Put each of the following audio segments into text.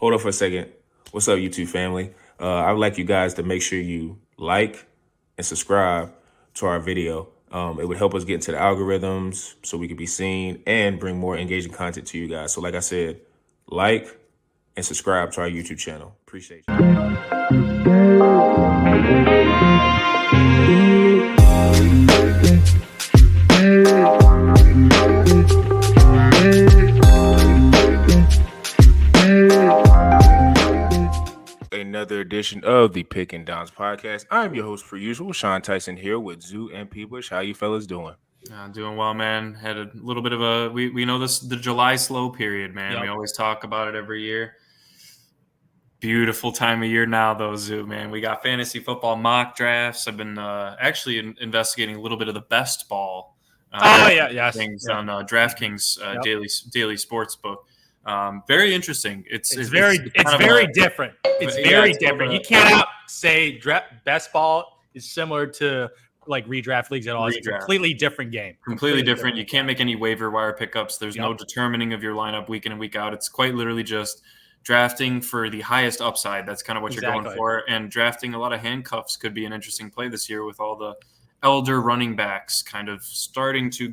Hold on for a second. What's up, YouTube family? I would like you guys to make sure you like and subscribe to our video. It would help us get into the algorithms so we can be seen and bring more engaging content to you guys. So like I said, like and subscribe to our YouTube channel. Appreciate you. Another edition of the Pick and Downs podcast. I'm your host, per usual, Sean Tyson, here with Zoo and P. Bush. How you fellas doing? Doing well, man. Had a little bit of a we know the July slow period, man. Yep. We always talk about it every year. Beautiful time of year now, though, Zoo, man. We got fantasy football mock drafts. I've been actually investigating a little bit of the best ball. Things on DraftKings daily sports book. Very interesting. It's very different. It's very different. You cannot say best ball is similar to like redraft leagues at all. It's a completely different game. Completely different. You can't make any waiver wire pickups. There's no determining of your lineup week in and week out. It's quite literally just drafting for the highest upside. That's kind of what you're going for. And drafting a lot of handcuffs could be an interesting play this year with all the elder running backs kind of starting to,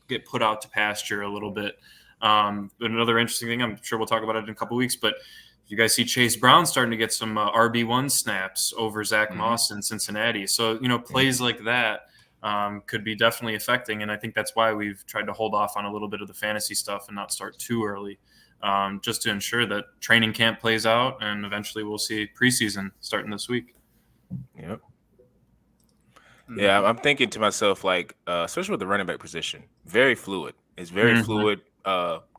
get put out to pasture a little bit. But another interesting thing, I'm sure we'll talk about it in a couple of weeks, but you guys see Chase Brown starting to get some RB1 snaps over Zach Moss in Cincinnati. So, plays like that could be definitely affecting. And I think that's why we've tried to hold off on a little bit of the fantasy stuff and not start too early, just to ensure that training camp plays out. And eventually we'll see preseason starting this week. Yep. Yeah, I'm thinking to myself, especially with the running back position, very fluid. It's very fluid.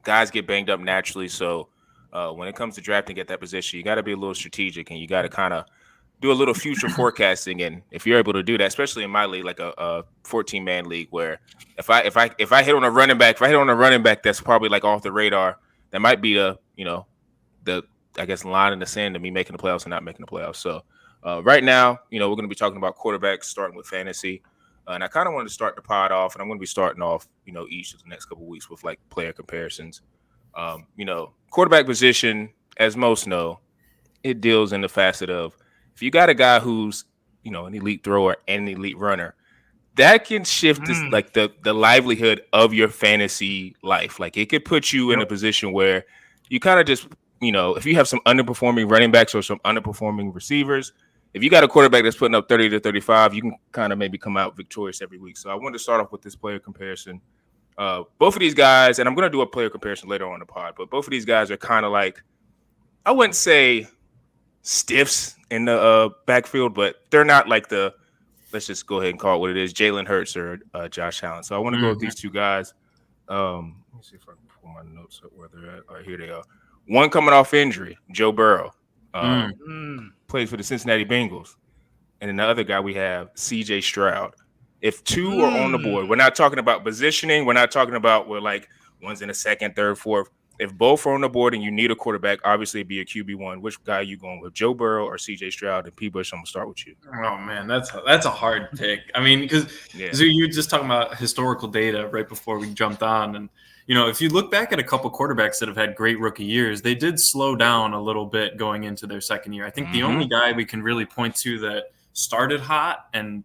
Guys get banged up naturally. So when it comes to drafting at that position, you got to be a little strategic and you got to kind of do a little future forecasting. And if you're able to do that, especially in my league, like a 14-man league, where if I hit on a running back, that's probably like off the radar, that might be the line in the sand of me making the playoffs and not making the playoffs. So right now, we're going to be talking about quarterbacks, starting with fantasy. And I kind of wanted to start the pod off, and I'm going to be starting off, each of the next couple of weeks with like player comparisons. Quarterback position, as most know, it deals in the facet of if you got a guy who's, an elite thrower and an elite runner, that can shift the livelihood of your fantasy life. Like it could put you in a position where you kind of just, if you have some underperforming running backs or some underperforming receivers, if you got a quarterback that's putting up 30 to 35, you can kind of maybe come out victorious every week. So I wanted to start off with this player comparison. Both of these guys, and I'm going to do a player comparison later on in the pod, but both of these guys are kind of like, I wouldn't say stiffs in the backfield, but they're not like let's just go ahead and call it what it is, Jalen Hurts or Josh Allen. So I want to go with these two guys. Let me see if I can pull my notes up where they're at. All right, here they are. One coming off injury, Joe Burrow. Plays for the Cincinnati Bengals. And then the other guy we have, CJ Stroud. If two are on the board, we're not talking about positioning. We're not talking about where like one's in the second, third, fourth. If both are on the board and you need a quarterback, obviously it'd be a QB1. Which guy are you going with, Joe Burrow or CJ Stroud? And P. Bush, I'm going to start with you. Oh, man, that's a hard pick. I mean, because you were just talking about historical data right before we jumped on. And, if you look back at a couple quarterbacks that have had great rookie years, they did slow down a little bit going into their second year. I think the only guy we can really point to that started hot and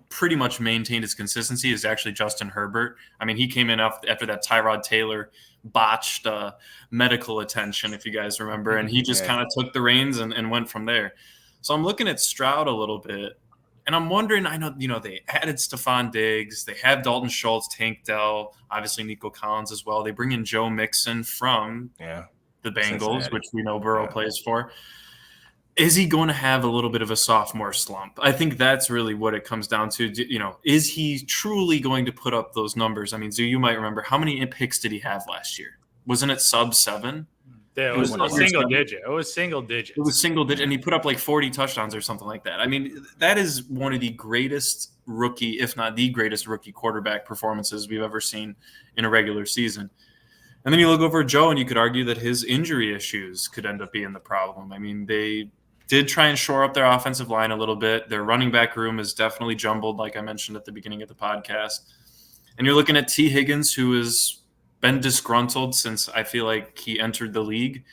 pretty much maintained his consistency is actually Justin Herbert. I mean, he came in after that Tyrod Taylor botched medical attention, if you guys remember, and he just kind of took the reins and went from there. So I'm looking at Stroud a little bit, and I'm wondering, I know, they added Stephon Diggs. They have Dalton Schultz, Tank Dell, obviously Nico Collins as well. They bring in Joe Mixon from the Bengals, Cincinnati, which we know Burrow plays for. Is he going to have a little bit of a sophomore slump? I think that's really what it comes down to. Is he truly going to put up those numbers? I mean, Zoo, you might remember, how many picks did he have last year? Wasn't it sub 7? Yeah, it was single digit. It was single digit. It was single digit, and he put up like 40 touchdowns or something like that. I mean, that is one of the greatest rookie, if not the greatest rookie quarterback performances we've ever seen in a regular season. And then you look over at Joe, and you could argue that his injury issues could end up being the problem. I mean, they did try and shore up their offensive line a little bit. Their running back room is definitely jumbled, like I mentioned at the beginning of the podcast. And you're looking at T. Higgins, who has been disgruntled since I feel like he entered the league.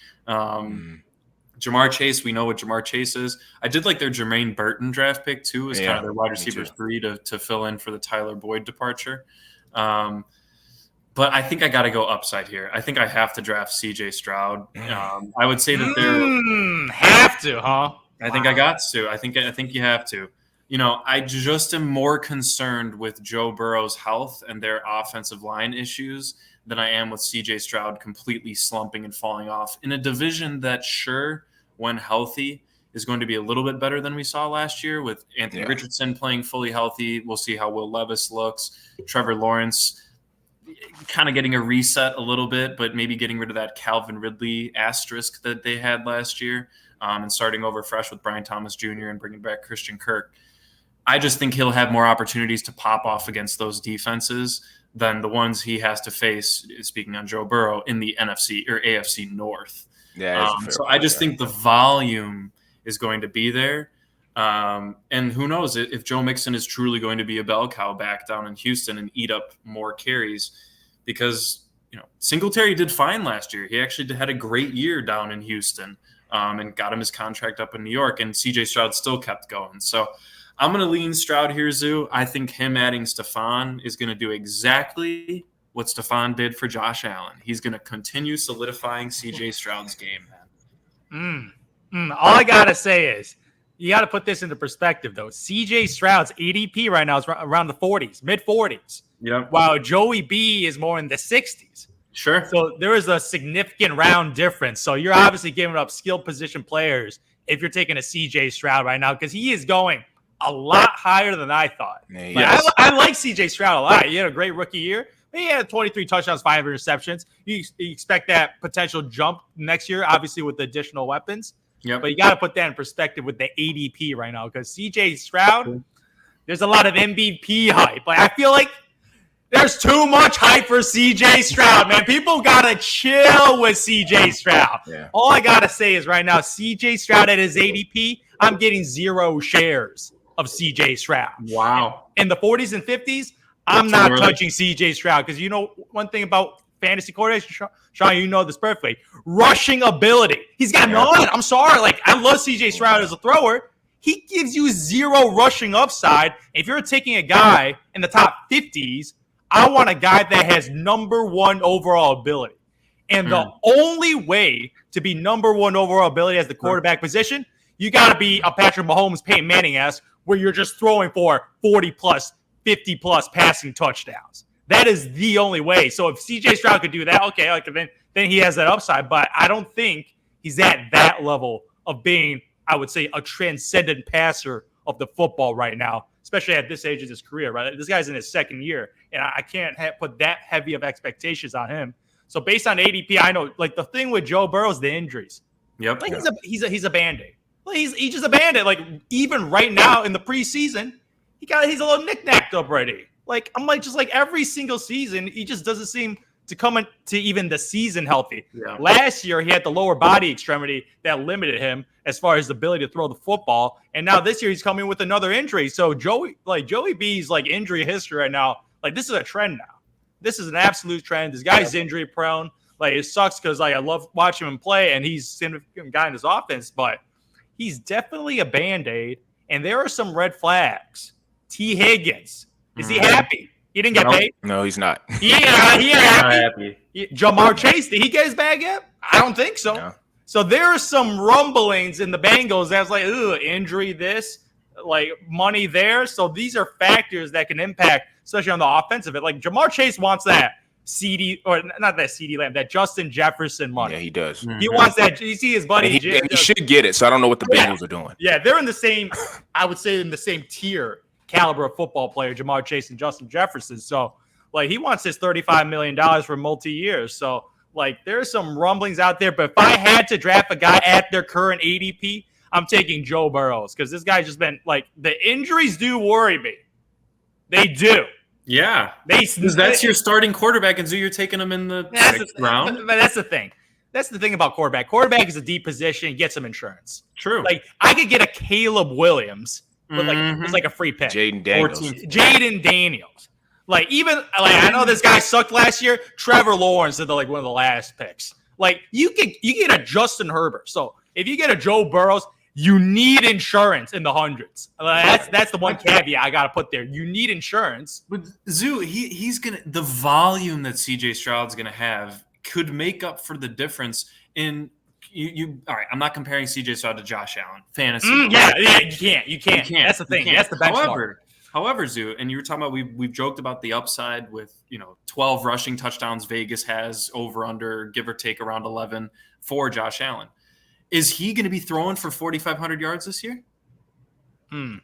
Jamar Chase, we know what Jamar Chase is. I did like their Jermaine Burton draft pick too, as kind of their wide receiver 3 to fill in for the Tyler Boyd departure. But I think I got to go upside here. I think I have to draft C.J. Stroud. I would say that they're have to, huh? I think I got to. I think you have to. I just am more concerned with Joe Burrow's health and their offensive line issues than I am with C.J. Stroud completely slumping and falling off in a division that, sure, when healthy, is going to be a little bit better than we saw last year with Anthony Richardson playing fully healthy. We'll see how Will Levis looks. Trevor Lawrence kind of getting a reset a little bit, but maybe getting rid of that Calvin Ridley asterisk that they had last year and starting over fresh with Brian Thomas Jr. and bringing back Christian Kirk. I just think he'll have more opportunities to pop off against those defenses than the ones he has to face, speaking on Joe Burrow, in the NFC or AFC North. So I just think the volume is going to be there. And who knows if Joe Mixon is truly going to be a bell cow back down in Houston and eat up more carries, because Singletary did fine last year. He actually had a great year down in Houston and got him his contract up in New York, and CJ Stroud still kept going. So I'm going to lean Stroud here, Zoo. I think him adding Stephon is going to do exactly what Stephon did for Josh Allen. He's going to continue solidifying CJ Stroud's game, man. All I got to say is, you got to put this into perspective, though. C.J. Stroud's ADP right now is around the 40s, mid-40s. Yep. While Joey B is more in the 60s. Sure. So there is a significant round difference. So you're obviously giving up skill position players if you're taking a C.J. Stroud right now, because he is going a lot higher than I thought. Yes. I like C.J. Stroud a lot. He had a great rookie year. He had 23 touchdowns, 5 interceptions. You expect that potential jump next year, obviously with the additional weapons. Yep. But you got to put that in perspective with the ADP right now, because C.J. Stroud, there's a lot of MVP hype. Like, I feel like there's too much hype for C.J. Stroud, man. People got to chill with C.J. Stroud. Yeah. All I got to say is right now, C.J. Stroud at his ADP, I'm getting 0 shares of C.J. Stroud. Wow. In the 40s and 50s, I'm not touching C.J. Stroud, because one thing about fantasy quarterbacks, Sean, you know this perfectly. Rushing ability. He's got none. I'm sorry. Like, I love C.J. Stroud as a thrower. He gives you 0 rushing upside. If you're taking a guy in the top 50s, I want a guy that has number 1 overall ability. And the only way to be number 1 overall ability as the quarterback position, you got to be a Patrick Mahomes, Peyton Manning-esque, where you're just throwing for 40-plus, 50-plus passing touchdowns. That is the only way. So if C.J. Stroud could do that, okay, then he has that upside. But I don't think he's at that level of being, I would say, a transcendent passer of the football right now, especially at this age of his career, right? This guy's in his 2nd year, and I can't put that heavy of expectations on him. So based on ADP, I know, like, the thing with Joe Burrow is the injuries. Yep. Like, he's a Band-Aid. Like, he's just a Band-Aid. Like, even right now in the preseason, he's a little knick-knacked up already. Like, I'm like, just like every single season, he just doesn't seem to come into even the season healthy. Yeah. Last year, he had the lower body extremity that limited him as far as the ability to throw the football. And now this year, he's coming with another injury. So Joey B's like injury history right now, like, this is a trend now. This is an absolute trend. This guy's injury prone. Like, it sucks because, like, I love watching him play, and he's a significant guy in his offense, but he's definitely a Band-Aid. And there are some red flags. T. Higgins. Is he happy? He didn't get paid? No, he's not. He ain't happy. Jamar Chase, did he get his bag yet? I don't think so. No. So there are some rumblings in the Bengals that's like, injury this, like money there. So these are factors that can impact, especially on the offensive end. Like, Jamar Chase wants that that Justin Jefferson money. Yeah, he does. Mm-hmm. He wants that. You see his buddy. And he should get it. So I don't know what the Bengals are doing. Yeah, they're in the same, I would say, in the same tier caliber of football player, Jamar Chase and Justin Jefferson. So, like, he wants his $35 million for multi-years. So, like, there's some rumblings out there. But if I had to draft a guy at their current ADP, I'm taking Joe Burrows, because this guy's just been, like, the injuries do worry me. They do. Yeah. That's your starting quarterback, and so you're taking him in the 6th round. But that's the thing. That's the thing about quarterback. Quarterback is a deep position. Get some insurance. True. Like, I could get a Caleb Williams, but it's like a free pick. Jaden Daniels. Like, even, like, I know this guy sucked last year. Trevor Lawrence is one of the last picks. Like, you get a Justin Herbert. So if you get a Joe Burrows, you need insurance in the hundreds. That's the one caveat I got to put there. You need insurance. But Zoo, he's gonna the volume that CJ Stroud's gonna have could make up for the difference in you. All right, I'm not comparing CJ Stroud to Josh Allen. Fantasy, you can't. That's the thing. That's the benchmark. However, Zoo, and you were talking about we've joked about the upside with 12 rushing touchdowns Vegas has over under give or take around 11 for Josh Allen. Is he going to be throwing for 4,500 yards this year? My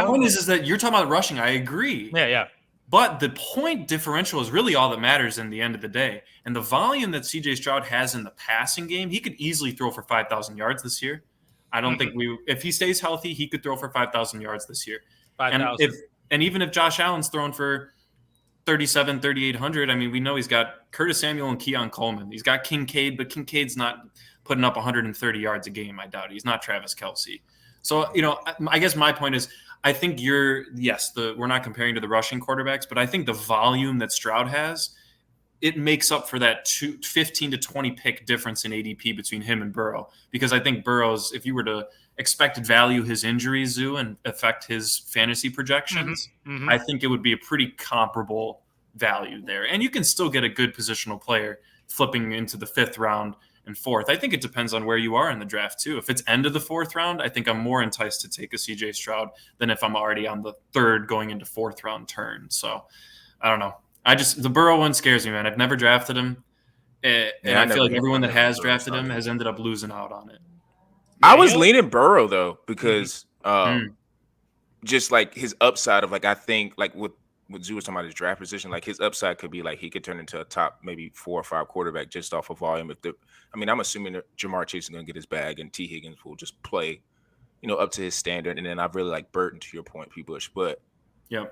point is that you're talking about rushing. I agree. Yeah. But the point differential is really all that matters in the end of the day. And the volume that CJ Stroud has in the passing game, he could easily throw for 5,000 yards this year. I don't think if he stays healthy, he could throw for 5,000 yards this year. 5,000. And even if Josh Allen's throwing for 3,800, I mean, we know he's got Curtis Samuel and Keon Coleman. He's got Kincaid, but Kincaid's not putting up 130 yards a game. I doubt he's not Travis Kelce. So, I guess my point is, I think we're not comparing to the rushing quarterbacks, but I think the volume that Stroud has, it makes up for that 15 to 20 pick difference in ADP between him and Burrow. Because I think Burrow's, if you were to expected value his injuries, Zoo, and affect his fantasy projections, I think it would be a pretty comparable value there. And you can still get a good positional player flipping into the 5th round and 4th. I think it depends on where you are in the draft too. If it's end of the 4th round, I think I'm more enticed to take a CJ Stroud than if I'm already on the 3rd going into 4th round turn. So I don't know. The Burrow one scares me, man. I've never drafted him. And I feel like everyone that has drafted him has ended up losing out on it. I was leaning Burrow though, because just like his upside of like, I think like what Zoo was talking about his draft position, like his upside could be like he could turn into a top maybe 4 or 5 quarterback just off of volume. I'm assuming that Jamar Chase is going to get his bag and T. Higgins will just play, up to his standard. And then I really like Burton, to your point, P. Bush. But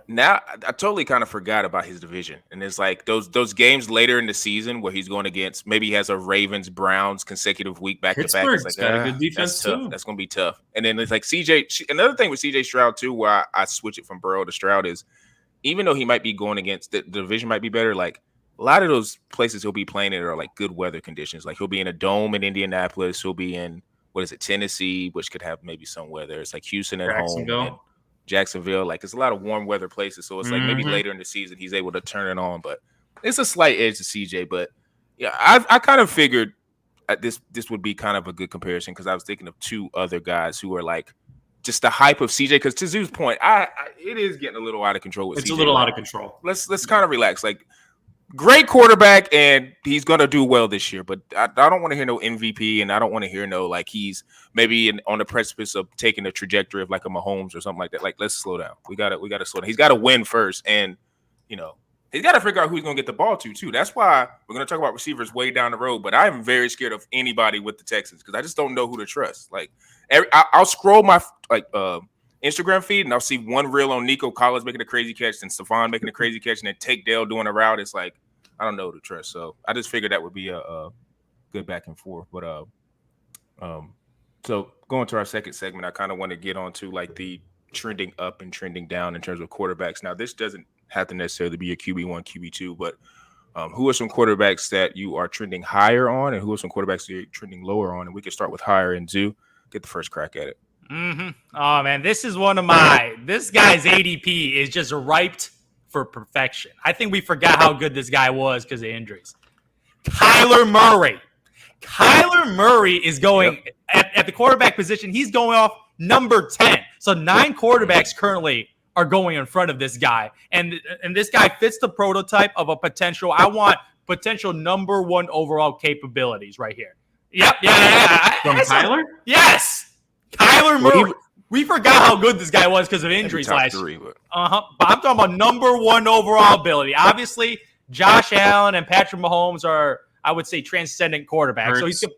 now I totally kind of forgot about his division. And it's like those games later in the season where he's going against, maybe he has a Ravens Browns consecutive week back to back. It's like, got a good defense too. That's going to be tough. And then it's like another thing with CJ Stroud too, where I switch it from Burrow to Stroud is, even though he might be going against the division might be better, like a lot of those places he'll be playing in are like good weather conditions. Like he'll be in a dome in Indianapolis. He'll be in, Tennessee, which could have maybe some weather. It's like Houston at home. And Jacksonville. Like it's a lot of warm weather places. So it's like maybe later in the season he's able to turn it on. But it's a slight edge to CJ. But yeah, I kind of figured this would be kind of a good comparison because I was thinking of 2 other guys who are like, just the hype of CJ, because to Zoo's point, it is getting a little out of control with CJ. It's a little out of control. Let's kind of relax. Like, great quarterback, and he's going to do well this year. But I don't want to hear no MVP, and I don't want to hear no, like, he's maybe on the precipice of taking the trajectory of, like, a Mahomes or something like that. Like, let's slow down. We got to slow down. He's got to win first, and, he's got to figure out who he's going to get the ball to, too. That's why we're going to talk about receivers way down the road. But I'm very scared of anybody with the Texans because I just don't know who to trust. Like, I'll scroll my Instagram feed and I'll see one reel on Nico Collins making a crazy catch, and Stephon making a crazy catch, and then Take Dale doing a route. It's like I don't know who to trust. So I just figured that would be a good back and forth. But so going to our second segment, I kind of want to get on to like the trending up and trending down in terms of quarterbacks. Now this doesn't have to necessarily be a QB1, QB2, but who are some quarterbacks that you are trending higher on, and who are some quarterbacks that you're trending lower on? And we can start with higher, and Zoo, get the first crack at it. Oh, man, this is this guy's ADP is just ripe for perfection. I think we forgot how good this guy was because of injuries. Kyler Murray. Kyler Murray is going at the quarterback position. He's going off number 10. So 9 quarterbacks currently are going in front of this guy. And this guy fits the prototype of a potential number 1 overall capabilities right here. Yep. Yeah. From Kyler? Yes. Kyler Murray. We forgot how good this guy was because of injuries last year. But I'm talking about number 1 overall ability. Obviously, Josh Allen and Patrick Mahomes are, I would say, transcendent quarterbacks. Hurts. So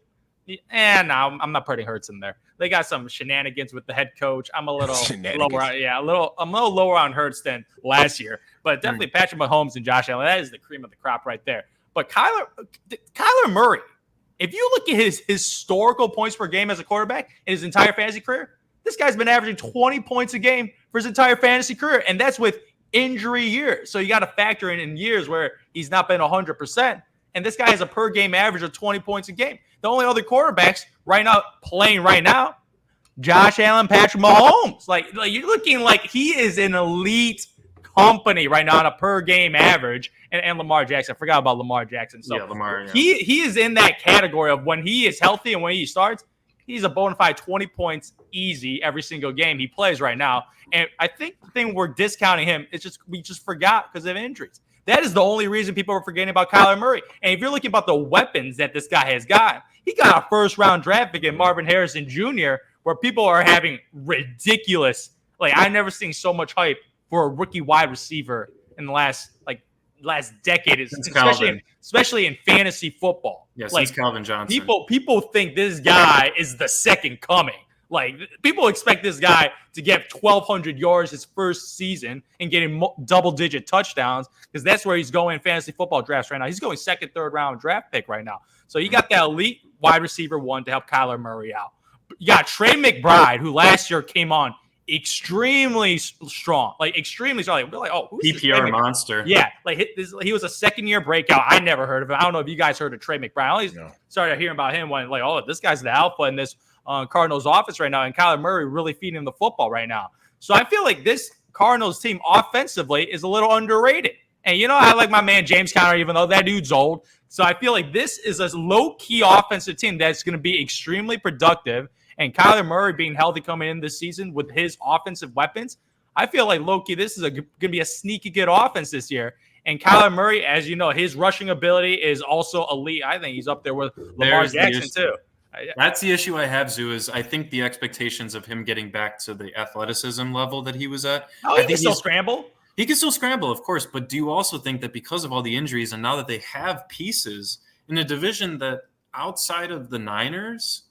no, I'm not putting Hurts in there. They got some shenanigans with the head coach. I'm a little lower. I'm a little lower on Hurts than last year, but definitely Patrick Mahomes and Josh Allen. That is the cream of the crop right there. But Kyler Murray, if you look at his historical points per game as a quarterback in his entire fantasy career, this guy's been averaging 20 points a game for his entire fantasy career, and that's with injury years. So you got to factor in years where he's not been 100%, and this guy has a per-game average of 20 points a game. The only other quarterbacks right now playing right now, Josh Allen, Patrick Mahomes. Like you're looking like he is an elite company right now on a per game average, and Lamar Jackson. I forgot about Lamar Jackson. So Lamar. Yeah. He is in that category of when he is healthy and when he starts, he's a bona fide 20 points easy every single game he plays right now. And I think the thing we're discounting him is just we just forgot because of injuries. That is the only reason people are forgetting about Kyler Murray. And if you're looking about the weapons that this guy has got, he got a first-round draft pick in Marvin Harrison Jr., where people are having ridiculous, like I've never seen so much hype for a rookie wide receiver in the last decade, especially in fantasy football. Yeah, like since Calvin Johnson. People think this guy is the second coming. Like people expect this guy to get 1,200 yards his first season and getting double-digit touchdowns because that's where he's going in fantasy football drafts right now. He's going second, third round draft pick right now. So you got that elite wide receiver one to help Kyler Murray out. You got Trey McBride, who last year came on extremely strong, like extremely strong. We're like, oh, who's PPR monster? Yeah, like he was a second-year breakout. I never heard of him. I don't know if you guys heard of Trey McBride. I only started hearing about him when, like, oh, this guy's the alpha in this Cardinals office right now, and Kyler Murray really feeding him the football right now. So I feel like this Cardinals team offensively is a little underrated. And I like my man James Conner, even though that dude's old. So I feel like this is a low-key offensive team that's going to be extremely productive. And Kyler Murray being healthy coming in this season with his offensive weapons, I feel like low-key this is going to be a sneaky good offense this year. And Kyler Murray, as you know, his rushing ability is also elite. I think he's up there with Lamar Jackson too. That's the issue I have, Zoo, is I think the expectations of him getting back to the athleticism level that he was at. Oh, he can still scramble. He can still scramble, of course, but do you also think that because of all the injuries and now that they have pieces in a division that outside of the Niners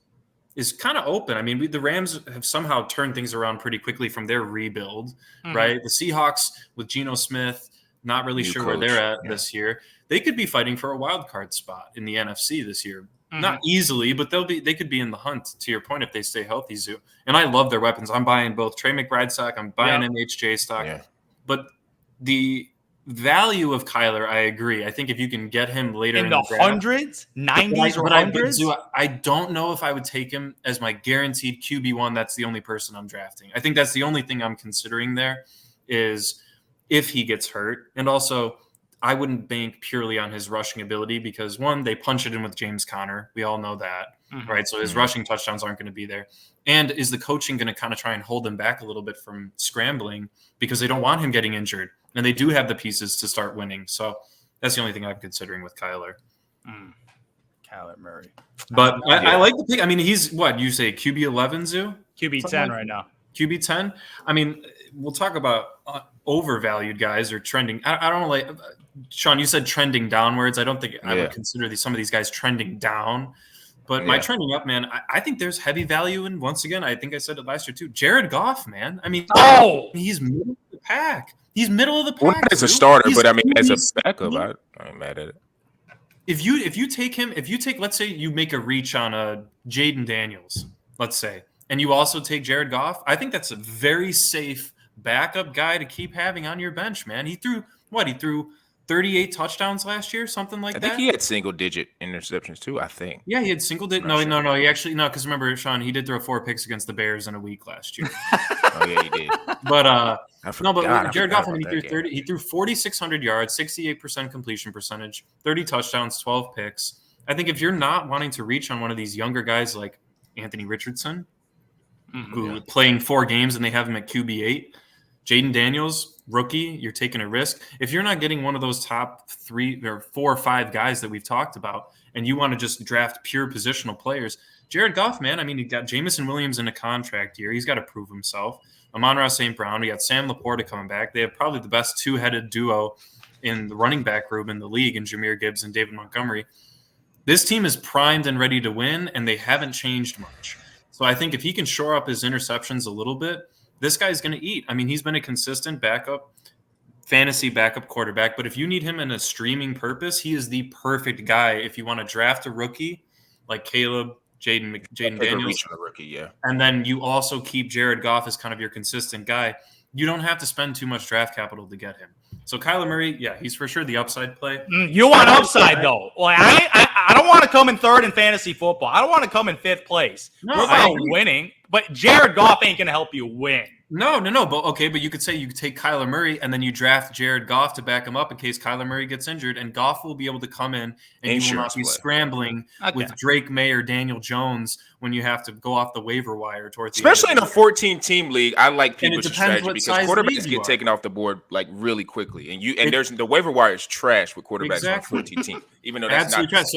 is kind of open? I mean, the Rams have somehow turned things around pretty quickly from their rebuild, right? The Seahawks with Geno Smith, not really sure where they're at this year. They could be fighting for a wild card spot in the NFC this year. Not easily, but they could be in the hunt, to your point, if they stay healthy, Zoo. And I love their weapons. I'm buying both Trey McBride stock, I'm buying MHJ stock. Yeah. But the value of Kyler, I agree. I think if you can get him later in the draft, hundreds, 90s or hundreds, I don't know if I would take him as my guaranteed QB1. That's the only person I'm drafting. I think that's the only thing I'm considering there is if he gets hurt. And also, I wouldn't bank purely on his rushing ability because, one, they punch it in with James Conner. We all know that, right? So his rushing touchdowns aren't going to be there. And is the coaching going to kind of try and hold him back a little bit from scrambling because they don't want him getting injured? And they do have the pieces to start winning. So that's the only thing I'm considering with Kyler. Kyler Murray. But I like the pick. I mean, he's what you say, QB11, Zoo? QB10 right now. QB10. I mean, we'll talk about overvalued guys or trending. I don't know, like Sean, you said trending downwards. I don't think I would consider some of these guys trending down. But my trending up, man, I think there's heavy value in, once again, I think I said it last year too, Jared Goff, man. I mean, he's middle of the pack. He's middle of the pack. Well, not as a starter, but I mean, as a backup, I'm mad at it. If you take him, let's say you make a reach on a Jaden Daniels, let's say, and you also take Jared Goff, I think that's a very safe backup guy to keep having on your bench, man. He threw 38 touchdowns last year, something like that. I think he had single-digit interceptions too, I think. Yeah, he had single-digit. No. He actually, no, because remember, Sean, he did throw 4 picks against the Bears in a week last year. Oh, yeah, he did. But Jared Goff, I mean, he threw 4,600 yards, 68% completion percentage, 30 touchdowns, 12 picks. I think if you're not wanting to reach on one of these younger guys like Anthony Richardson, who playing 4 games and they have him at QB8, Jaden Daniels, rookie, you're taking a risk. If you're not getting one of those top 3 or 4 or 5 guys that we've talked about, and you want to just draft pure positional players, Jared Goff, man, I mean, you got Jamison Williams in a contract year. He's got to prove himself. Amon-Ra St. Brown. We got Sam Laporta coming back. They have probably the best 2-headed duo in the running back room in the league in Jahmyr Gibbs and David Montgomery. This team is primed and ready to win, and they haven't changed much. So I think if he can shore up his interceptions a little bit, this guy's going to eat. I mean, he's been a consistent fantasy backup quarterback, but if you need him in a streaming purpose, he is the perfect guy if you want to draft a rookie like Caleb, Jaden Daniels. A rookie, yeah. And then you also keep Jared Goff as kind of your consistent guy. you don't have to spend too much draft capital to get him. So Kyler Murray, yeah, he's for sure the upside play. You want upside though. Like I don't want to come in third in fantasy football. I don't want to come in fifth place. No, we're about winning, but Jared Goff ain't gonna help you win. No. But you could say you could take Kyler Murray and then you draft Jared Goff to back him up in case Kyler Murray gets injured, and Goff will be able to come in and you will not be scrambling with Drake May or Daniel Jones when you have to go off the waiver wire towards the especially in a 14-team league. I like people's strategy because quarterbacks get taken off the board like really quickly, and there's the waiver wire is trash with quarterbacks on 14 teams, even though that's absolutely not.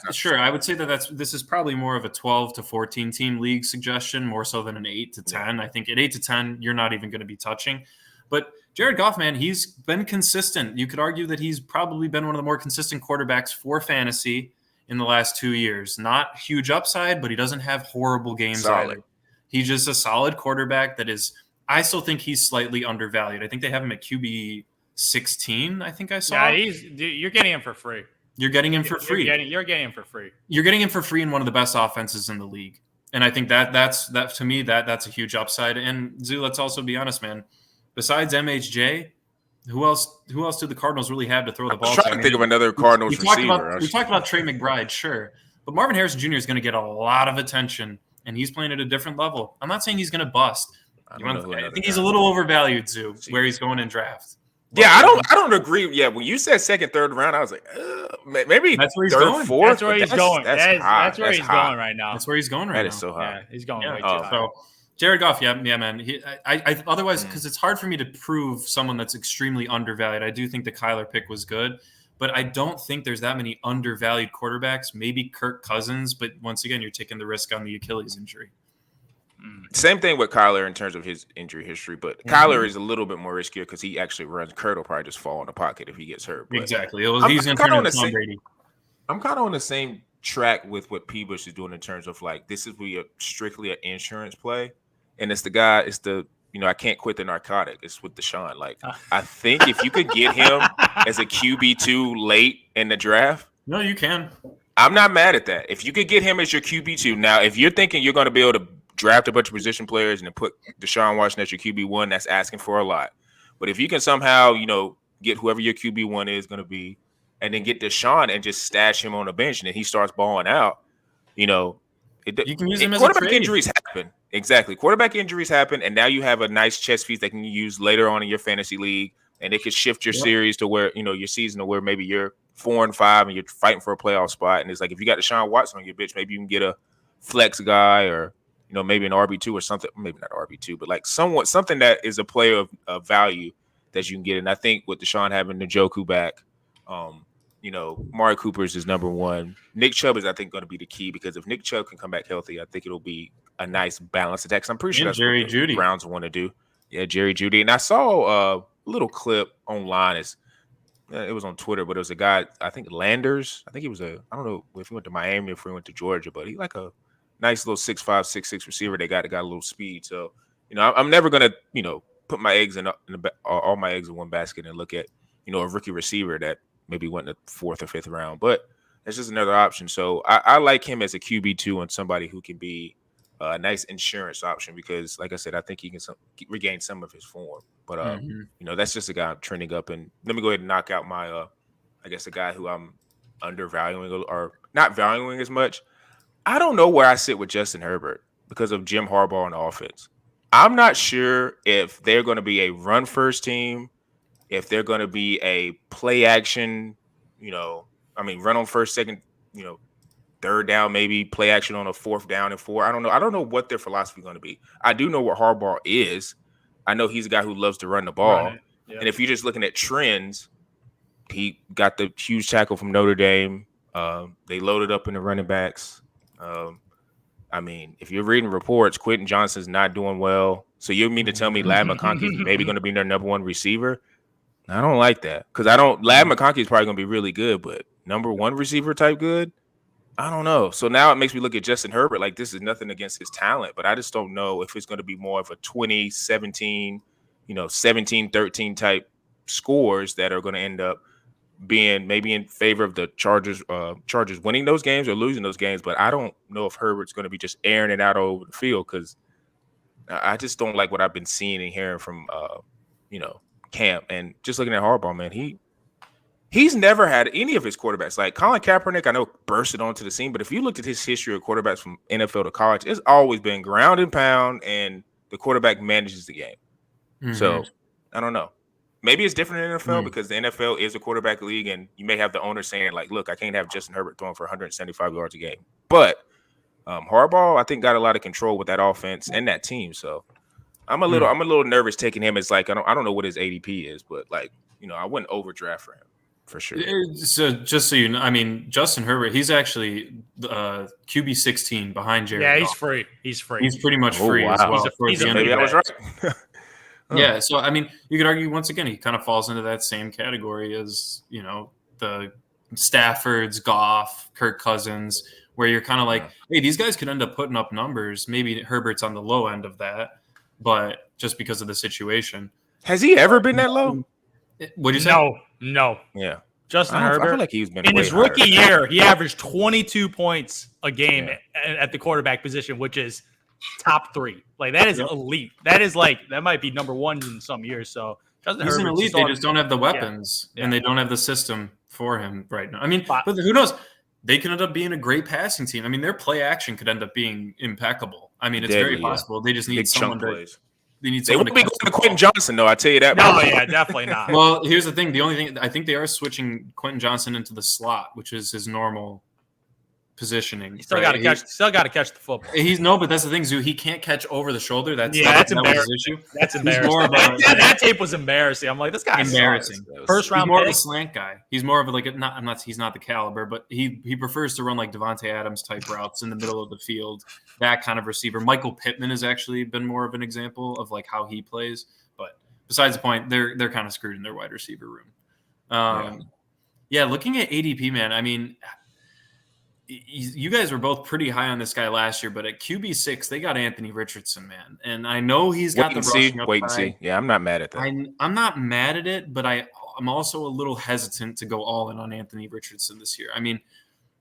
So sure, I would say this is probably more of a 12 to 14 team league suggestion, more so than an 8 to 10. I think at 8 to 10, you're not even going to be touching. But Jared Goff, man, he's been consistent. You could argue that he's probably been one of the more consistent quarterbacks for fantasy in the last 2 years. Not huge upside, but he doesn't have horrible games either. He's just a solid quarterback that is – I still think he's slightly undervalued. I think they have him at QB 16, I think I saw. Yeah, you're getting him for free. You're getting him for free. You're getting him for free. You're getting him for free in one of the best offenses in the league. And I think that's to me, that's a huge upside. And Zoo, let's also be honest, man. Besides MHJ, who else do the Cardinals really have to throw the ball to? I'm trying to think of another Cardinals receiver. We talked about Trey McBride, sure. But Marvin Harrison Jr. is going to get a lot of attention, and he's playing at a different level. I'm not saying he's going to bust. I think he's a little overvalued, Zoo, where he's going in draft. Yeah, I don't agree. Yeah, when you said second, third round, I was like, maybe that's where he's third, going. fourth. That's where he's going. That's where he's high. going right now. That's where he's going right now. That is so high. Yeah, he's going way too high. So Jared Goff, yeah, man. Otherwise, because it's hard for me to prove someone that's extremely undervalued. I do think the Kyler pick was good, but I don't think there's that many undervalued quarterbacks. Maybe Kirk Cousins, but once again, you're taking the risk on the Achilles injury. Same thing with Kyler in terms of his injury history, but Kyler is a little bit more riskier because he actually runs. Kurt will probably just fall in the pocket if he gets hurt. But exactly. He's going to turn into Tom Brady. I'm kind of on the same track with what P. Bush is doing in terms of like this is strictly an insurance play, and it's the I can't quit the narcotic. It's with Deshaun. Like I think if you could get him as a QB2 late in the draft, no, you can. I'm not mad at that. If you could get him as your QB2, now if you're thinking you're going to be able to draft a bunch of position players and then put Deshaun Watson as your QB1, that's asking for a lot. But if you can somehow, get whoever your QB1 is going to be, and then get Deshaun and just stash him on the bench, and then he starts balling out, you can use him as quarterback injuries happen. Exactly. Quarterback injuries happen, and now you have a nice chess piece that can use later on in your fantasy league, and it could shift your series to where, your season to where maybe you're 4-5 and you're fighting for a playoff spot. And it's like, if you got Deshaun Watson on your bench, maybe you can get a flex guy or, maybe an RB2 or something, maybe not RB2, but like something that is a player of value that you can get. And I think with Deshaun having Njoku back, Amari Cooper is his number one. Nick Chubb is, I think, going to be the key because if Nick Chubb can come back healthy, I think it'll be a nice balanced attack. So I'm pretty sure that's Jerry what the Jeudy Browns want to do. Yeah, Jerry Jeudy. And I saw a little clip online. It was on Twitter, but it was a guy, I think Landers. I think he was I don't know if he went to Miami or if he went to Georgia, but he like a nice little 6'5", 6'6" receiver. They got a little speed. So, I'm never gonna, put my eggs all my eggs in one basket and look at, a rookie receiver that maybe went in the 4th or 5th round. But it's just another option. So I like him as a QB2 and somebody who can be a nice insurance option because, like I said, I think he can regain some of his form. But that's just a guy I'm trending up. And let me go ahead and knock out my I guess the guy who I'm undervaluing or not valuing as much. I don't know where I sit with Justin Herbert because of Jim Harbaugh on the offense. I'm not sure if they're going to be a run-first team, if they're going to be a play-action, run on first, second, third down, maybe play action on a 4th down and 4. I don't know. I don't know what their philosophy is going to be. I do know what Harbaugh is. I know he's a guy who loves to run the ball. Right. Yep. And if you're just looking at trends, he got the huge tackle from Notre Dame. They loaded up in the running backs. If you're reading reports, Quentin Johnson's not doing well. So you mean to tell me Ladd McConkey is maybe going to be their number one receiver? I don't like that because Ladd McConkey is probably going to be really good, but number one receiver type good? I don't know. So now it makes me look at Justin Herbert like this is nothing against his talent, but I just don't know if it's going to be more of a 20-17, 17-13 type scores that are going to end up being maybe in favor of the Chargers winning those games or losing those games. But I don't know if Herbert's going to be just airing it out over the field because I just don't like what I've been seeing and hearing from camp. And just looking at Harbaugh, man, he's never had any of his quarterbacks. Like Colin Kaepernick, I know bursted onto the scene, but if you looked at his history of quarterbacks from NFL to college, it's always been ground and pound, and the quarterback manages the game. Mm-hmm. So I don't know. Maybe it's different in the NFL because the NFL is a quarterback league, and you may have the owner saying, like, look, I can't have Justin Herbert throwing for 175 yards a game. But Harbaugh, I think, got a lot of control with that offense and that team. So I'm a little nervous taking him as like I don't know what his ADP is, but like, I wouldn't overdraft for him. For sure. So just so you know, I mean, Justin Herbert, he's actually QB 16 behind Jared. Yeah, Goff. He's free. He's pretty much free as well. Maybe I was right. Yeah, so I mean, you could argue once again he kind of falls into that same category as the Staffords, Goff, Kirk Cousins, where you're kind of like, hey, these guys could end up putting up numbers. Maybe Herbert's on the low end of that, but just because of the situation. Has he ever been that low? What'd you say? No. Yeah. Justin Herbert. I feel like he's been in his rookie year. He averaged 22 points a game at the quarterback position, which is top 3. Like that is elite. That is like that might be number 1 in some years. So Justin he's Herbert's an elite. They just don't have the weapons and they don't have the system for him right now. I mean, but who knows? They could end up being a great passing team. I mean, their play action could end up being impeccable. I mean, it's very possible. They just need someone to. They won't be going to Quentin Johnson, though. I tell you that. No, yeah, definitely not. Well, here's the thing. The only thing I think they are switching Quentin Johnson into the slot, which is his normal positioning. Still got to catch the football. But that's the thing, Zoo. He can't catch over the shoulder. That's embarrassing. That's embarrassing. That tape was embarrassing. I'm like, this guy's embarrassing. First round. He's more of a slant guy. He's more of he's not the caliber, but he prefers to run like Devontae Adams type routes in the middle of the field. That kind of receiver. Michael Pittman has actually been more of an example of like how he plays. But besides the point, they're kind of screwed in their wide receiver room. Looking at ADP, man. I mean, you guys were both pretty high on this guy last year, but at QB6, they got Anthony Richardson, man. And I know he's got the rushing upside. Wait and see. Yeah, I'm not mad at that. I'm not mad at it, but I'm also a little hesitant to go all in on Anthony Richardson this year. I mean,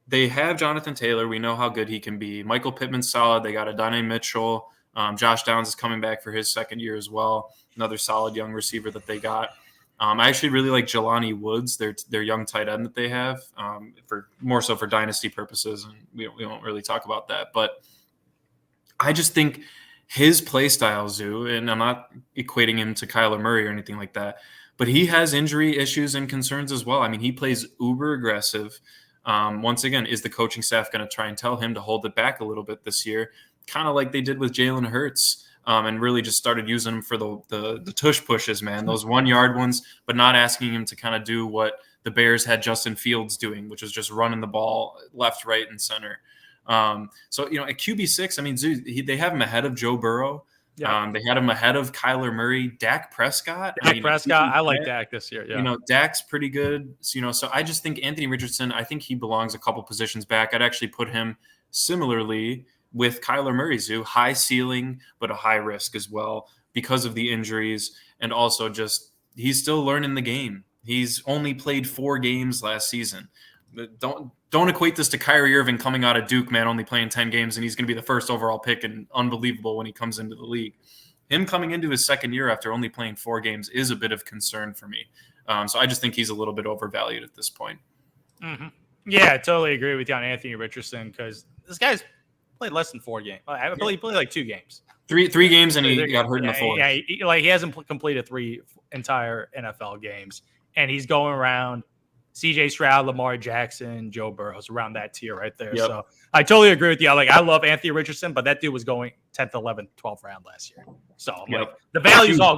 they have Jonathan Taylor. We know how good he can be. Michael Pittman's solid. They got Adonai Mitchell. Josh Downs is coming back for his second year as well. Another solid young receiver that they got. I actually really like Jelani Woods, their young tight end that they have, for more so for dynasty purposes, and we won't really talk about that. But I just think his play style, Zoo, and I'm not equating him to Kyler Murray or anything like that, but he has injury issues and concerns as well. I mean, he plays uber aggressive. Once again, is the coaching staff going to try and tell him to hold it back a little bit this year, kind of like they did with Jalen Hurts? And really just started using him for the tush pushes, man, those 1 yard ones, but not asking him to kind of do what the Bears had Justin Fields doing, which was just running the ball left, right, and center. So at QB6, I mean, they have him ahead of Joe Burrow. Yeah. They had him ahead of Kyler Murray, Dak Prescott. I like Dak this year. Yeah. Dak's pretty good. So I just think Anthony Richardson, I think he belongs a couple positions back. I'd actually put him similarly with Kyler Murray, Zoo, high ceiling, but a high risk as well because of the injuries. And also just, he's still learning the game. He's only played 4 games last season. Don't equate this to Kyrie Irving coming out of Duke, man, only playing 10 games, and he's going to be the first overall pick and unbelievable when he comes into the league. Him coming into his second year after only playing 4 games is a bit of concern for me. So I just think he's a little bit overvalued at this point. Mm-hmm. Yeah, I totally agree with you on Anthony Richardson because this guy's played less than 4 games. I believe he played like 2 games. Three games, and he got hurt in the 4th. Yeah, he hasn't completed 3 entire NFL games, and he's going around C.J. Stroud, Lamar Jackson, Joe Burrow, around that tier right there. Yep. So I totally agree with you. I love Anthony Richardson, but that dude was going 10th, 11th, 12th round last year. So like, the value's all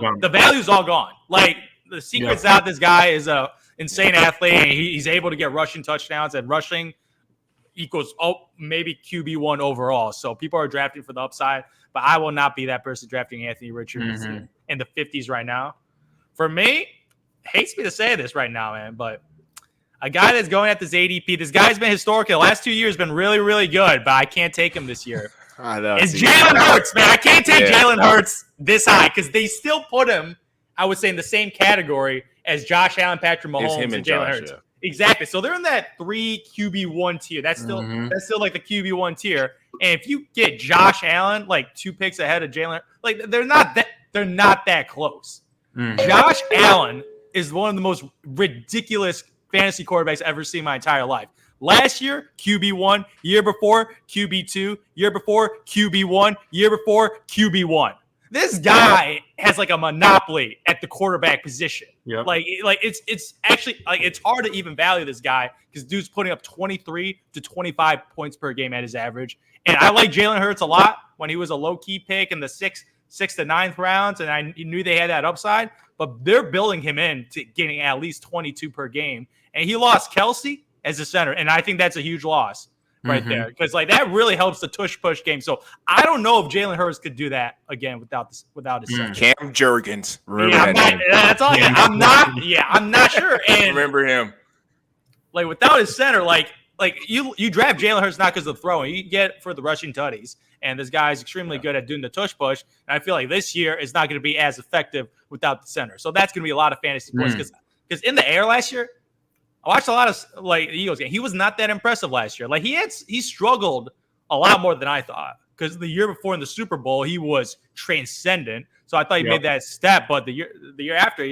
gone. Like the secret's out. This guy is a insane athlete, and he's able to get rushing touchdowns, and rushing equals maybe QB1 overall. So people are drafting for the upside, but I will not be that person drafting Anthony Richardson in the 50s right now. For me, hates me to say this right now, man, but a guy that's going at this ADP, this guy's been historical. The last 2 years been really, really good, but I can't take him this year. I know. It's Jalen Hurts, man. I can't take Jalen Hurts this high because they still put him, I would say, in the same category as Josh Allen, Patrick Mahomes, and Jalen Hurts. Yeah. Exactly. So they're in that 3 QB1 tier. That's still like the QB1 tier. And if you get Josh Allen like 2 picks ahead of Jalen, like they're not that close. Josh Allen is one of the most ridiculous fantasy quarterbacks I've ever seen in my entire life. Last year, QB1. Year before, QB2. Year before, QB1. Year before, QB1. This guy has like a monopoly at the quarterback position. Yep. Like it's actually like it's hard to even value this guy because dude's putting up 23 to 25 points per game at his average. And I like Jalen Hurts a lot when he was a low-key pick in the sixth to ninth rounds, and I knew they had that upside. But they're building him in to getting at least 22 per game. And he lost Kelsey as a center, and I think that's a huge loss right there because like that really helps the tush-push game. So I don't know if Jalen Hurts could do that again without his center. Cam Jurgens. Remember that name. That's all. I'm not sure. And remember him. Like without his center, like you draft Jalen Hurts not because of the throwing, you get it for the rushing tutties. And this guy's extremely good at doing the tush push. And I feel like this year is not going to be as effective without the center. So that's going to be a lot of fantasy points because in the air last year, I watched a lot of like the Eagles game. He was not that impressive last year. Like he struggled a lot more than I thought because the year before in the Super Bowl he was transcendent. So I thought he made that step, but the year after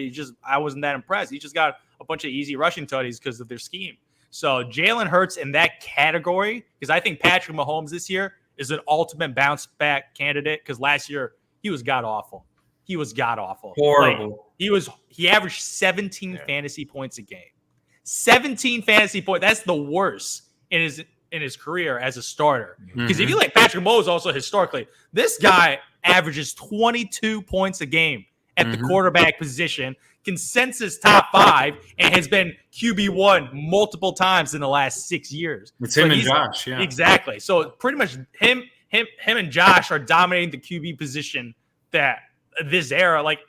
I wasn't that impressed. He just got a bunch of easy rushing tutties because of their scheme. So Jalen Hurts in that category because I think Patrick Mahomes this year is an ultimate bounce back candidate because last year he was god awful. Horrible. Like, he averaged 17 fantasy points a game. 17 fantasy points. That's the worst in his career as a starter. Because if you like Patrick Mahomes also historically, this guy averages 22 points a game at the quarterback position, consensus top 5, and has been QB1 multiple times in the last 6 years. It's him and Josh, yeah. Exactly. So pretty much him and Josh are dominating the QB position that this era, like